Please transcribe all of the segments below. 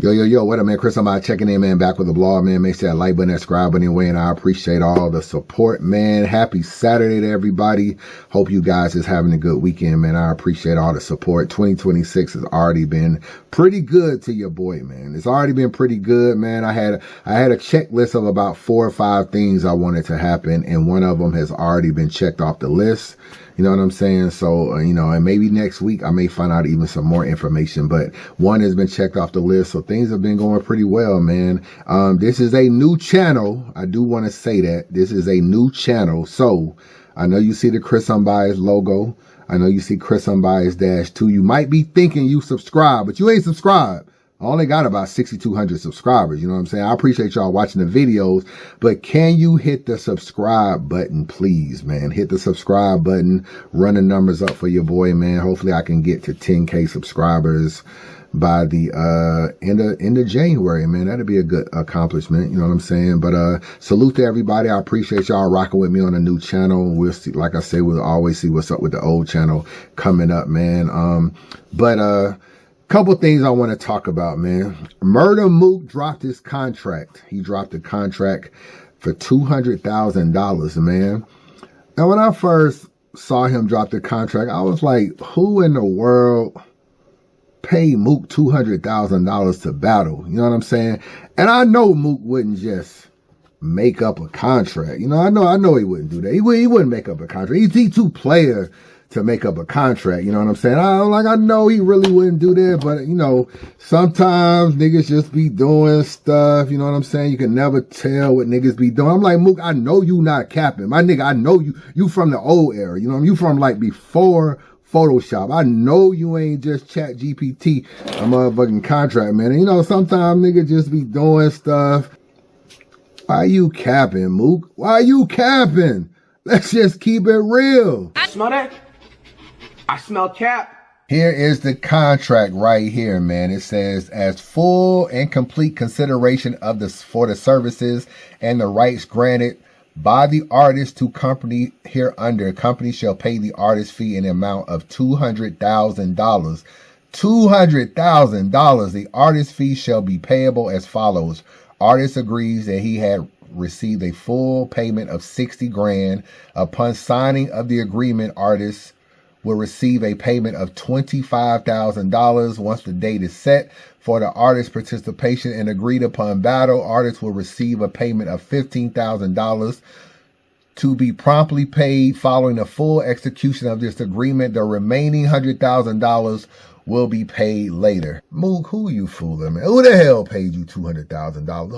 Yo, what up, man? Chris, I'm out checking in, man, back with the blog, man. Make sure that like button, that subscribe button anyway, and I appreciate all the support, man. Happy Saturday to everybody. Hope you guys is having a good weekend, man. I appreciate all the support. 2026 has already been pretty good to your boy, man. It's already been pretty good, man. I had a checklist of about 4 or 5 things I wanted to happen, and one of them has already been checked off the list. You know what I'm saying? So, and maybe next week I may find out even some more information, but one has been checked off the list. So things have been going pretty well, man. This is a new channel. I do want to say that this is a new channel. So I know you see the Chris Unbiased logo. I know you see Chris Unbiased -2. You might be thinking you subscribed, but you ain't subscribed. I only got about 6,200 subscribers. You know what I'm saying? I appreciate y'all watching the videos, but can you hit the subscribe button, please, man? Hit the subscribe button, run the numbers up for your boy, man. Hopefully I can get to 10K subscribers by the end of January, man. That'd be a good accomplishment. You know what I'm saying? But salute to everybody. I appreciate y'all rocking with me on a new channel. We'll see, like I say, we'll always see what's up with the old channel coming up, man. Couple things I want to talk about, man. Murder Mook dropped his contract. He dropped a contract for $200,000, man. Now, when I first saw him drop the contract, I was like, who in the world paid Mook $200,000 to battle? You know what I'm saying? And I know Mook wouldn't just make up a contract. I know he wouldn't do that. He wouldn't make up a contract. He's too player to make up a contract, you know what I'm saying? I know he really wouldn't do that, but sometimes niggas just be doing stuff, you know what I'm saying? You can never tell what niggas be doing. I'm like, Mook, I know you not capping. My nigga, I know you from the old era, you from like before Photoshop. I know you ain't just Chat GPT a motherfucking contract, man. And sometimes niggas just be doing stuff. Why you capping, Mook? Why you capping? Let's just keep it real. Smell that? I smell cap. Here is the contract right here, man. It says, as full and complete consideration for the services and the rights granted by the artist to company hereunder, company shall pay the artist fee in the amount of $200,000. $200,000. The artist fee shall be payable as follows. Artist agrees that he had received a full payment of $60,000 upon signing of the agreement. Artist will receive a payment of $25,000 once the date is set for the artist's participation in agreed upon battle. Artist will receive a payment of $15,000 to be promptly paid following the full execution of this agreement. The remaining $100,000 will be paid later. Mook, who you fooling, man? Who the hell paid you $200,000?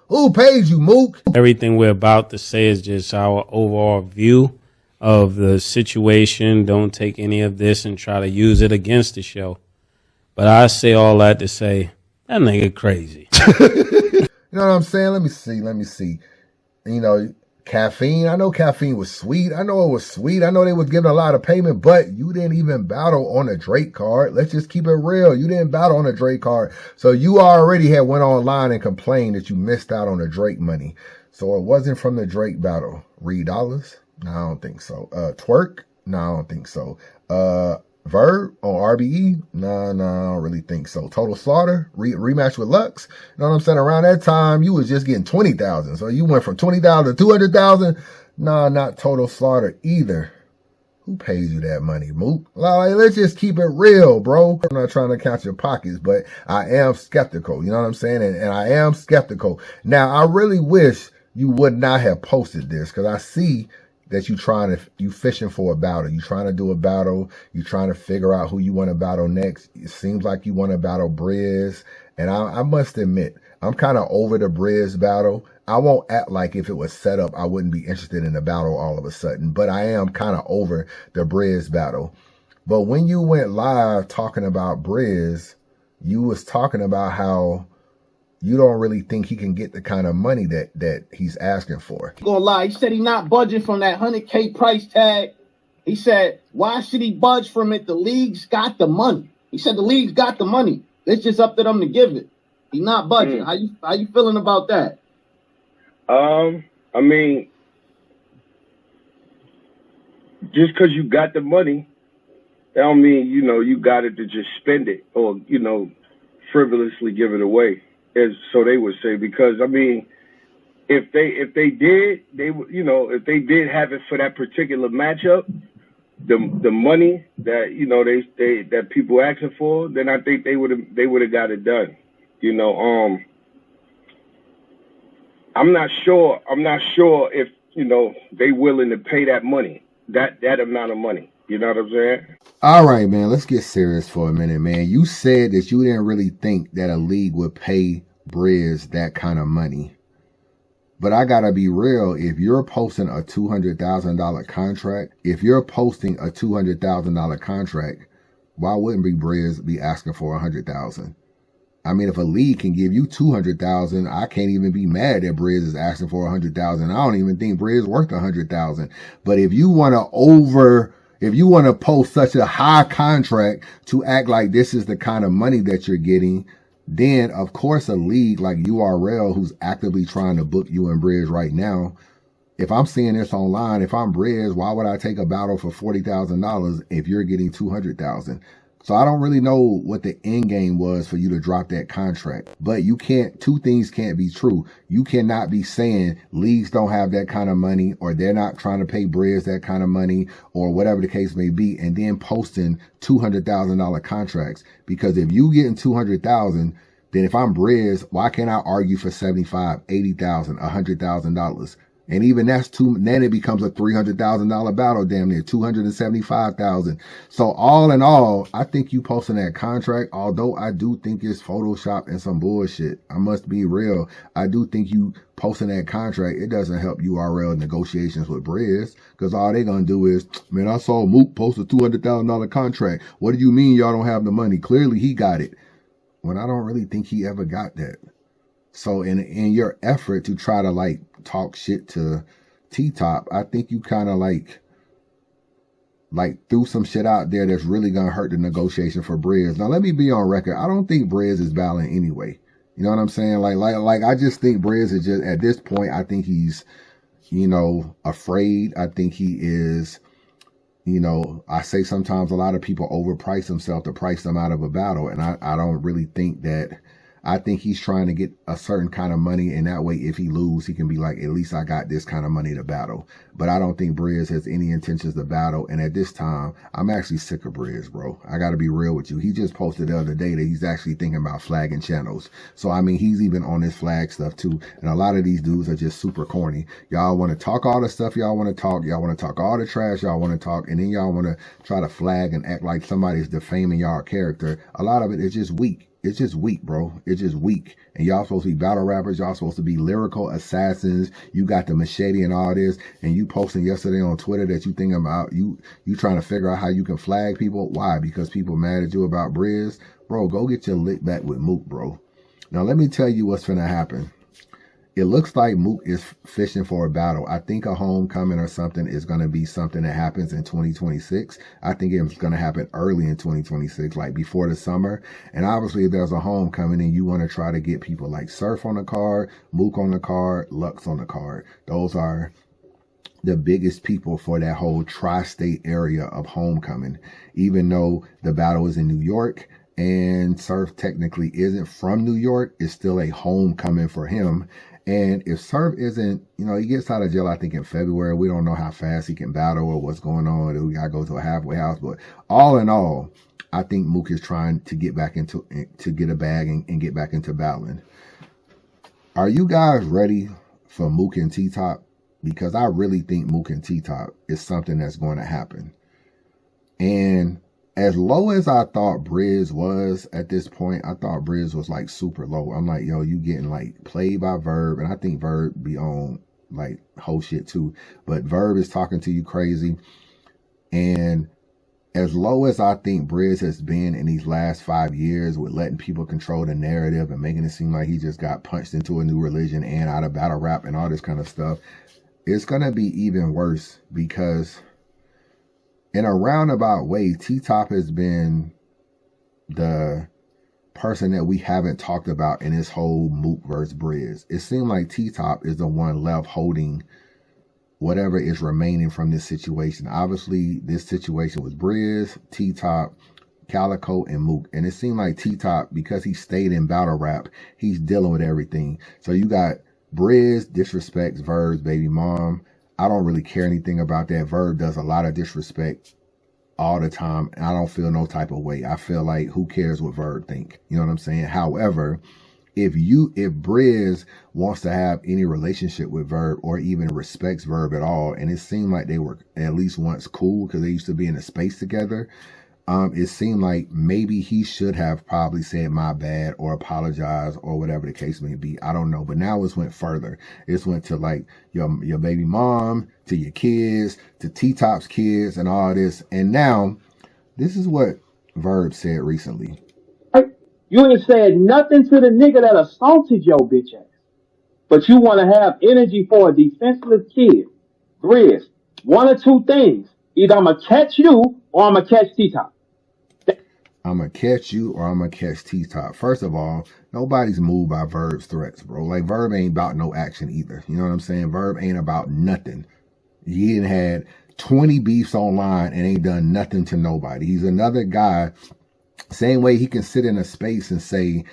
Who paid you, Mook? Everything we're about to say is just our overall view of the situation. Don't take any of this and try to use it against the show. But I say all that to say, that nigga crazy. You know what I'm saying? Let me see. Caffeine. I know caffeine was sweet. I know it was sweet. I know they was giving a lot of payment, but you didn't even battle on a Drake card. Let's just keep it real. You didn't battle on a Drake card. So you already had went online and complained that you missed out on the Drake money. So it wasn't from the Drake battle. Reed Dollars? No, I don't think so. Twerk? No, I don't think so. Verb on RBE? No, I don't really think so. Total Slaughter? Rematch with Lux? You know what I'm saying? Around that time, you was just getting 20,000. So you went from 20,000 to 200,000? No, not Total Slaughter either. Who pays you that money, Mook? Like, let's just keep it real, bro. I'm not trying to count your pockets, but I am skeptical. You know what I'm saying? And I am skeptical. Now, I really wish you would not have posted this, because I see that you fishing for a battle. You trying to do a battle. You trying to figure out who you want to battle next. It seems like you want to battle Briz. And I must admit, I'm kind of over the Briz battle. I won't act like if it was set up, I wouldn't be interested in the battle all of a sudden. But I am kind of over the Briz battle. But when you went live talking about Briz, you was talking about how you don't really think he can get the kind of money that he's asking for. Gonna lie, he said he not budging from that 100K price tag. He said, why should he budge from it? The league's got the money. He said the league's got the money. It's just up to them to give it. He not budging. How you feeling about that? I mean, just because you got the money, that don't mean, you got it to just spend it or, frivolously give it away, as so they would say. Because I mean, if they did, they would, you know, if they did have it for that particular matchup, the money that, you know, they that people asking for, then I think they would have got it done. You know, I'm not sure if, you know, they willing to pay that money, that amount of money. You know what I'm saying? All right, man, let's get serious for a minute, man. You said that you didn't really think that a league would pay Briz that kind of money. But I gotta be real, if you're posting a $200,000 contract, why wouldn't Briz be asking for $100,000? I mean, if a league can give you $200,000, I can't even be mad that Briz is asking for $100,000. I don't even think Briz worth $100,000. But if you want to post such a high contract to act like this is the kind of money that you're getting, then of course a league like URL, who's actively trying to book you and Briz right now, if I'm seeing this online, if I'm Briz, why would I take a battle for $40,000 if you're getting $200,000? So I don't really know what the end game was for you to drop that contract. But you can't, two things can't be true. You cannot be saying leagues don't have that kind of money, or they're not trying to pay Briz that kind of money, or whatever the case may be, and then posting $200,000 contracts. Because if you getting $200,000, then if I'm Briz, why can't I argue for $75,000, $80,000, $100,000? And even that's then it becomes a $300,000 battle, damn near $275,000. So all in all, I think you posting that contract, although I do think it's Photoshop and some bullshit, I must be real, I do think you posting that contract, it doesn't help URL negotiations with Briz, because all they gonna do is, man, I saw Mook post a $200,000 contract. What do you mean y'all don't have the money? Clearly he got it. When I don't really think he ever got that. So in your effort to try to like talk shit to T-Top, I think you kind of like threw some shit out there that's really gonna hurt the negotiation for Briz. Now let me be on record. I don't think Briz is battling anyway. You know what I'm saying? Like I just think Briz is just, at this point, I think he's, you know, afraid. I think he is, you know, I say sometimes a lot of people overprice themselves to price them out of a battle, and I don't really think that. I think he's trying to get a certain kind of money, and that way if he lose, he can be like, at least I got this kind of money to battle. But I don't think Briz has any intentions to battle, and at this time, I'm actually sick of Briz, bro. I gotta be real with you. He just posted the other day that he's actually thinking about flagging channels. So, I mean, he's even on his flag stuff too, and a lot of these dudes are just super corny. Y'all want to talk all the stuff y'all want to talk, y'all want to talk all the trash y'all want to talk, and then y'all want to try to flag and act like somebody's defaming y'all character. A lot of it is just weak. It's just weak, bro. It's just weak. And y'all supposed to be battle rappers. Y'all supposed to be lyrical assassins. You got the machete and all this. And you posting yesterday on Twitter that you think about, you trying to figure out how you can flag people. Why? Because people mad at you about Briz? Bro, go get your lick back with Mook, bro. Now, let me tell you what's finna happen. It looks like Mook is fishing for a battle. I think a homecoming or something is going to be something that happens in 2026. I think it's going to happen early in 2026, like before the summer. And obviously, if there's a homecoming and you want to try to get people like Surf on the card, Mook on the card, Lux on the card. Those are the biggest people for that whole tri-state area of homecoming. Even though the battle is in New York, and Surf technically isn't from New York, it's still a homecoming for him. And if Surf isn't, you know, he gets out of jail, I think in February. We don't know how fast he can battle or what's going on. We got to go to a halfway house. But all in all, I think Mook is trying to get back to get a bag and get back into battling. Are you guys ready for Mook and T-Top? Because I really think Mook and T-Top is something that's going to happen. And as low as I thought Briz was at this point, I thought Briz was like super low. I'm like, yo, you getting like played by Verb, and I think Verb be on like whole shit too. But Verb is talking to you crazy. And as low as I think Briz has been in these last 5 years with letting people control the narrative and making it seem like he just got punched into a new religion and out of battle rap and all this kind of stuff, it's gonna be even worse, because in a roundabout way, T-Top has been the person that we haven't talked about in this whole Mook versus Briz. It seemed like T-Top is the one left holding whatever is remaining from this situation. Obviously, this situation with Briz, T-Top Calico, and Mook. And it seemed like T-Top, because he stayed in battle rap, he's dealing with everything. So you got Briz disrespects Verb's baby mom. I don't really care anything about that. Verb does a lot of disrespect all the time, and I don't feel no type of way. I feel like, who cares what Verb think? You know what I'm saying? However, if Briz wants to have any relationship with Verb or even respects Verb at all, and it seemed like they were at least once cool because they used to be in a space together, it seemed like maybe he should have probably said my bad or apologized or whatever the case may be. I don't know. But now it's went further. It's went to like your baby mom, to your kids, to T-Top's kids and all this. And now this is what Verb said recently. You ain't said nothing to the nigga that assaulted your bitch ass. But you want to have energy for a defenseless kid. Grizz, one or two things. Either I'm going to catch you or I'm going to catch T-Top. I'm going to catch you or I'm going to catch T-Top. First of all, nobody's moved by Verb's threats, bro. Like, Verb ain't about no action either. You know what I'm saying? Verb ain't about nothing. He ain't had 20 beefs online and ain't done nothing to nobody. He's another guy. Same way he can sit in a space and say,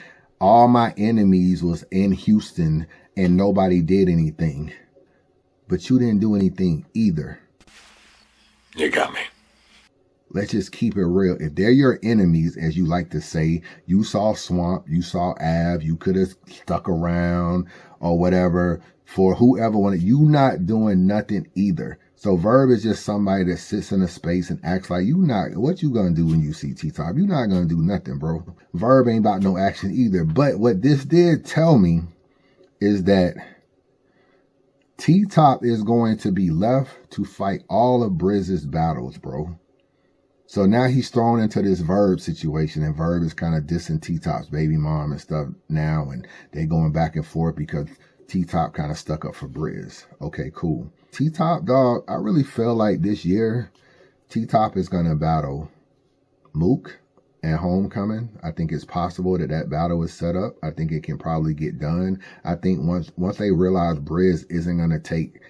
all my enemies was in Houston and nobody did anything. But you didn't do anything either. You got me. Let's just keep it real. If they're your enemies, as you like to say, you saw Swamp, you saw Av, you could have stuck around or whatever for whoever wanted. You not doing nothing either. So Verb is just somebody that sits in a space and acts like what you gonna do when you see T-Top? You're not gonna do nothing, bro. Verb ain't about no action either. But what this did tell me is that T-Top is going to be left to fight all of Briz's battles, bro. So now he's thrown into this Verb situation, and Verb is kind of dissing T-Top's baby mom and stuff now, and they going back and forth because T-Top kind of stuck up for Briz. Okay, cool. T-Top, dog, I really feel like this year T-Top is going to battle Mook at Homecoming. I think it's possible that battle is set up. I think it can probably get done. I think once they realize Briz isn't going to take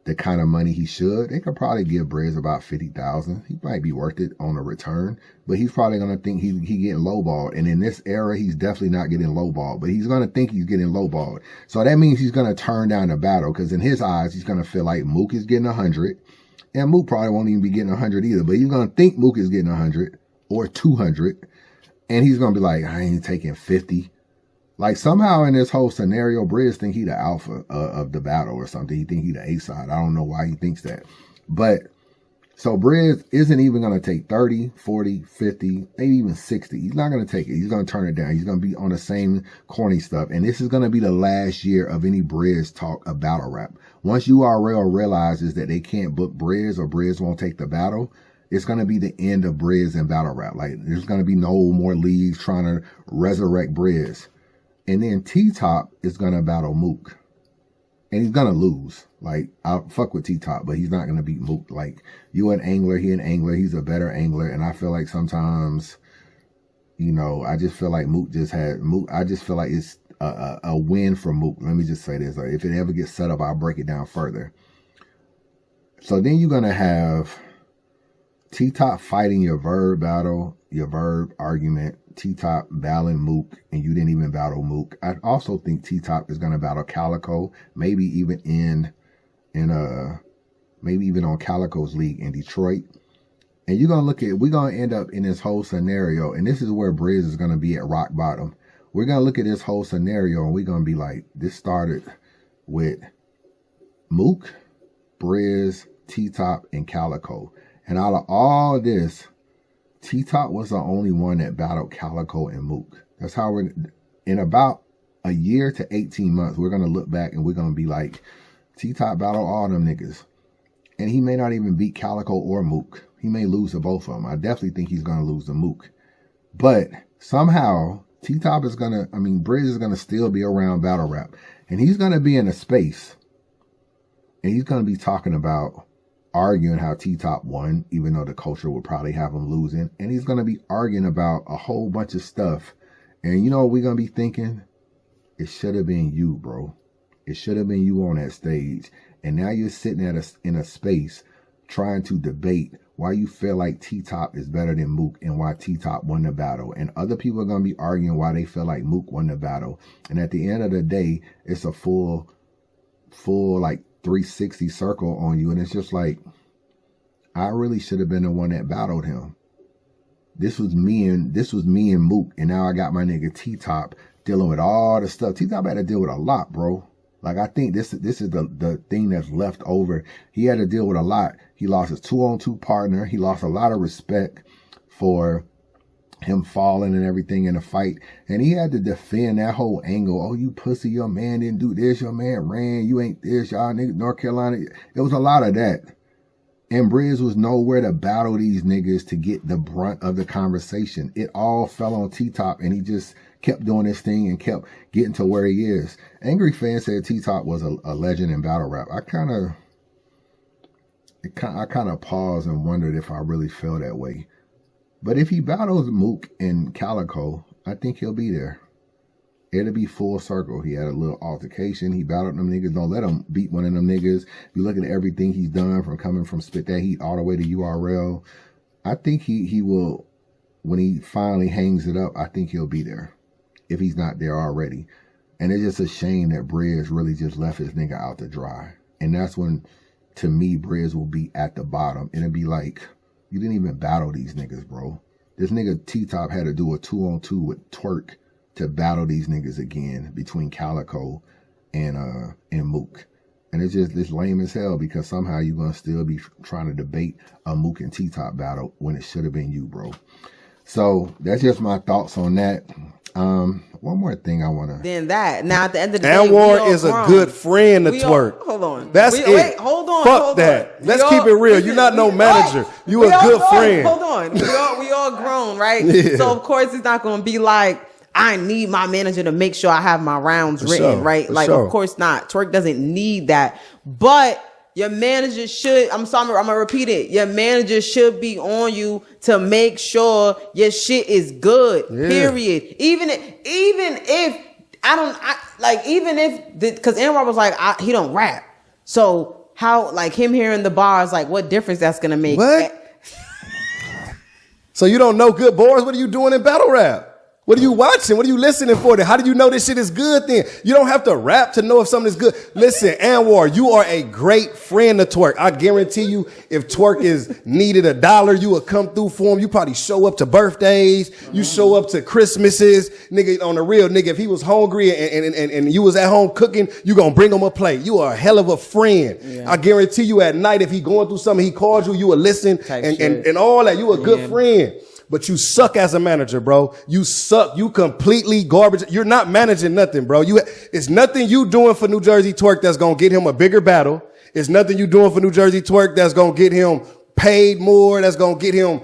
the kind of money he should, they could probably give Briz about $50,000. He might be worth it on a return, but he's probably going to think he getting lowballed. And in this era, he's definitely not getting lowballed, but he's going to think he's getting lowballed. So that means he's going to turn down the battle, because in his eyes, he's going to feel like Mook is getting 100, and Mook probably won't even be getting 100 either, but he's going to think Mook is getting 100 or 200, and he's going to be like, I ain't taking 50. Like, somehow in this whole scenario, Briz think he the alpha of the battle or something. He think he the A side. I don't know why he thinks that. But, so Briz isn't even going to take 30, 40, 50, maybe even 60. He's not going to take it. He's going to turn it down. He's going to be on the same corny stuff. And this is going to be the last year of any Briz talk of battle rap. Once URL realizes that they can't book Briz or Briz won't take the battle, it's going to be the end of Briz and battle rap. Like, there's going to be no more leagues trying to resurrect Briz. And then T-Top is going to battle Mook. And he's going to lose. Like, I'll fuck with T-Top, but he's not going to beat Mook. Like, you an angler, he an angler. He's a better angler. And I feel like sometimes, you know, I just feel like Mook just had Mook. I just feel like it's a win for Mook. Let me just say this. Like, if it ever gets set up, I'll break it down further. So then you're going to have T-Top fighting your Verb battle, your Verb argument. T-Top battling Mook, and you didn't even battle Mook. I also think T-Top is going to battle Calico, maybe even maybe even on Calico's league in Detroit. And you're going to we're going to end up in this whole scenario, and this is where Briz is going to be at rock bottom. We're going to look at this whole scenario, and we're going to be like, this started with Mook, Briz, T-Top, and Calico. And out of all this, T-Top was the only one that battled Calico and Mook. That's how we're, in about a year to 18 months, we're going to look back and we're going to be like, T-Top battled all them niggas. And he may not even beat Calico or Mook. He may lose to both of them. I definitely think he's going to lose to Mook. But somehow, T-Top is going to, Briz is going to still be around battle rap. And he's going to be in a space. And he's going to be talking about arguing how T-Top won, even though the culture would probably have him losing. And he's going to be arguing about a whole bunch of stuff. And you know what we're going to be thinking? It should have been you, bro. It should have been you on that stage. And now you're sitting in a space trying to debate why you feel like T-Top is better than Mook and why T-Top won the battle. And other people are going to be arguing why they feel like Mook won the battle. And at the end of the day, it's a full like 360 circle on you. And it's just like, I really should have been the one that battled him. This was me and Mook. And now I got my nigga T-Top dealing with all the stuff. T-Top had to deal with a lot, bro. Like, I think this is the thing that's left over. He had to deal with a lot. He lost his 2-on-2 partner. He lost a lot of respect for him falling and everything in the fight. And he had to defend that whole angle. Oh, you pussy, your man didn't do this. Your man ran. You ain't this. Y'all niggas, North Carolina. It was a lot of that. And Briz was nowhere to battle these niggas to get the brunt of the conversation. It all fell on T-Top, and he just kept doing his thing and kept getting to where he is. Angry Fan said T-Top was a legend in battle rap. I kind of paused and wondered if I really feel that way. But if he battles Mook and Calico, I think he'll be there. It'll be full circle. He had a little altercation. He battled them niggas. Don't let him beat one of them niggas. If you look at everything he's done from coming from Spit That Heat all the way to URL, I think he will, when he finally hangs it up, I think he'll be there. If he's not there already. And it's just a shame that Briz really just left his nigga out to dry. And that's when, to me, Briz will be at the bottom. And it'll be like, you didn't even battle these niggas, bro. This nigga T-Top had to do a 2-on-2 with Twerk to battle these niggas again between Calico and Mook. And it's just this lame as hell because somehow you're going to still be trying to debate a Mook and T-Top battle when it should have been you, bro. So that's just my thoughts on that. One more thing I want to. Then that. Now at the end of the day, Anwar is a good friend to Twerk. Hold on. That's it. Wait, hold on. Fuck that. Let's keep it real. You're not no manager. You a good friend. Hold on. We all grown, right? Yeah. So of course it's not going to be like, I need my manager to make sure I have my rounds written, right? Like, of course not. Twerk doesn't need that. But your manager should, I'm going to repeat it. Your manager should be on you to make sure your shit is good, period. Even if, because Anwar was like, he don't rap. So how, like him hearing the bars, like what difference that's going to make? What? So you don't know good bars? What are you doing in battle rap? What are you watching? What are you listening for? How do you know this shit is good then? You don't have to rap to know if something is good. Listen, Anwar, you are a great friend to Twerk. I guarantee you, if Twerk is needed $1, you will come through for him. You probably show up to birthdays. You show up to Christmases. Nigga, on the real, nigga, if he was hungry and you was at home cooking, you gonna bring him a plate. You are a hell of a friend. Yeah. I guarantee you at night, if he going through something, he called you, you will listen and all that. You a good friend. But you suck as a manager, bro. You suck. You completely garbage. You're not managing nothing, bro. It's nothing you doing for New Jersey Twerk that's going to get him a bigger battle. It's nothing you doing for New Jersey Twerk that's going to get him paid more. That's going to get him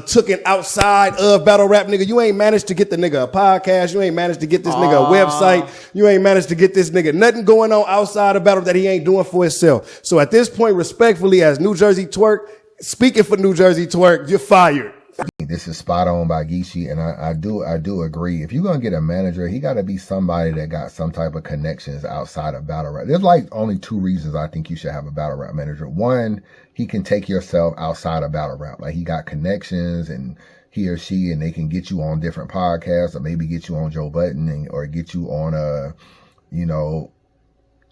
taken outside of battle rap, nigga. You ain't managed to get the nigga a podcast. You ain't managed to get this nigga a website. You ain't managed to get this nigga nothing going on outside of battle that he ain't doing for himself. So at this point, respectfully, as New Jersey Twerk, speaking for New Jersey Twerk, you're fired. This is spot on by Geechi, and I do agree. If you're gonna get a manager, he got to be somebody that got some type of connections outside of battle rap. There's like only 2 reasons I think you should have a battle rap manager. One, he can take yourself outside of battle rap. Like he got connections, and he or she, and they can get you on different podcasts, or maybe get you on Joe Budden, or get you on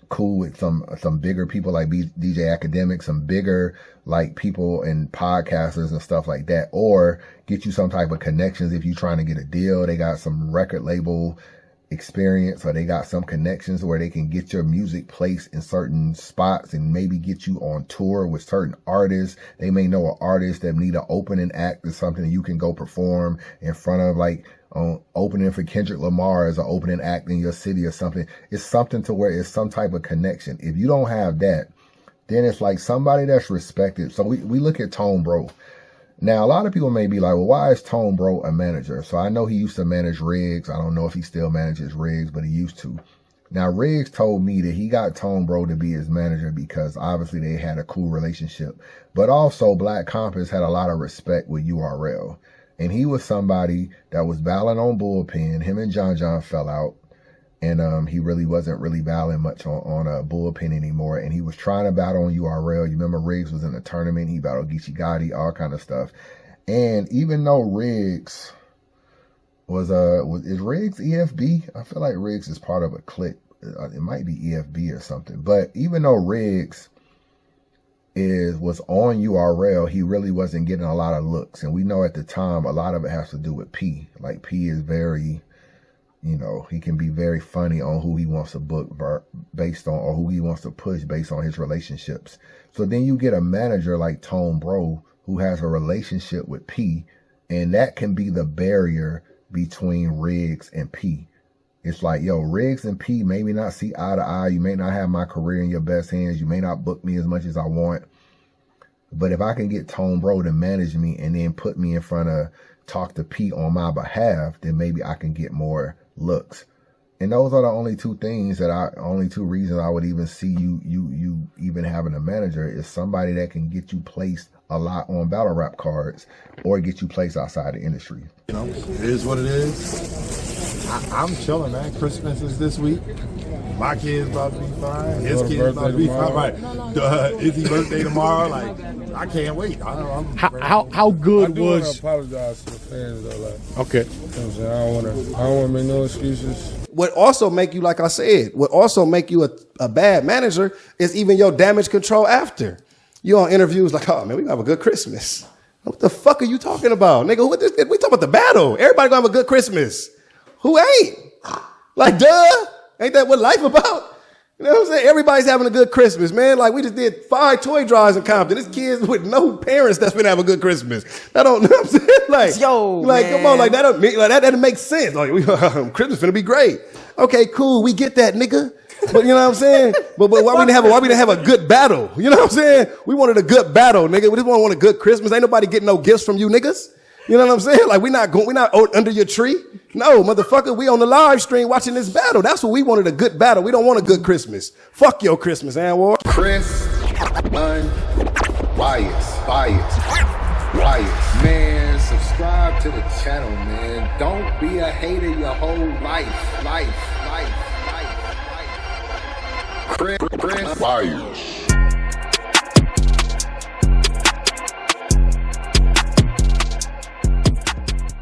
cool with some bigger people like DJ Academic, some bigger like people and podcasters and stuff like that, or get you some type of connections if you're trying to get a deal. They got some record label experience, or they got some connections where they can get your music placed in certain spots and maybe get you on tour with certain artists. They may know an artist that need an opening act or something you can go perform in front of, like opening for Kendrick Lamar as an opening act in your city or something. It's something to where it's some type of connection. If you don't have that, then it's like somebody that's respected. So we look at Tone Bro. Now, a lot of people may be like, well, why is Tone Bro a manager? So I know he used to manage Riggs. I don't know if he still manages Riggs, but he used to. Now, Riggs told me that he got Tone Bro to be his manager because obviously they had a cool relationship. But also, Black Compass had a lot of respect with URL. And he was somebody that was battling on Bullpen. Him and John fell out. And he really wasn't really battling much on a bullpen anymore. And he was trying to battle on URL. You remember Riggs was in the tournament. He battled Geechi, all kind of stuff. And even though Riggs is Riggs EFB? I feel like Riggs is part of a clique. It might be EFB or something. But even though Riggs was on URL, he really wasn't getting a lot of looks. And we know at the time, a lot of it has to do with P. Like P is very, he can be very funny on who he wants to book based on, or who he wants to push based on his relationships. So then you get a manager like Tone Bro who has a relationship with P, and that can be the barrier between Riggs and P. It's like, yo, Riggs and P maybe not see eye to eye. You may not have my career in your best hands. You may not book me as much as I want. But if I can get Tone Bro to manage me and then put me in front of Talk to P on my behalf, then maybe I can get more looks. And those are the only two reasons I would even see you even having a manager is somebody that can get you placed a lot on battle rap cards or get you placed outside the industry. It is what it is. I'm chilling, man. Christmas is this week. My kid's about to be fine. His kid's about to be fine. Right. Izzy's birthday tomorrow. Like, I can't wait. How good was? I apologize to the fans though. Like, okay. You know I don't want to make no excuses. What also make you, like I said, what also make you a bad manager is even your damage control after. You on interviews like, oh man, we gonna have a good Christmas. What the fuck are you talking about, nigga? We talking about the battle. Everybody gonna have a good Christmas. Who ain't? Like, duh. Ain't that what life about? You know what I'm saying? Everybody's having a good Christmas, man. Like, we just did 5 toy drives in Compton. This kids with no parents that's been having a good Christmas. That don't, you know what I'm saying? Like, man. Come on, like that doesn't make sense. Like, Christmas finna be great. Okay, cool. We get that, nigga. But you know what I'm saying? But why we didn't have a good battle? You know what I'm saying? We wanted a good battle, nigga. We just want a good Christmas. Ain't nobody getting no gifts from you niggas. You know what I'm saying? Like, we not under your tree. No, motherfucker, we on the live stream watching this battle. That's what we wanted, a good battle. We don't want a good Christmas. Fuck your Christmas, Anwar. Chris, bias. Man, subscribe to the channel, man. Don't be a hater your whole life. Chris, bias.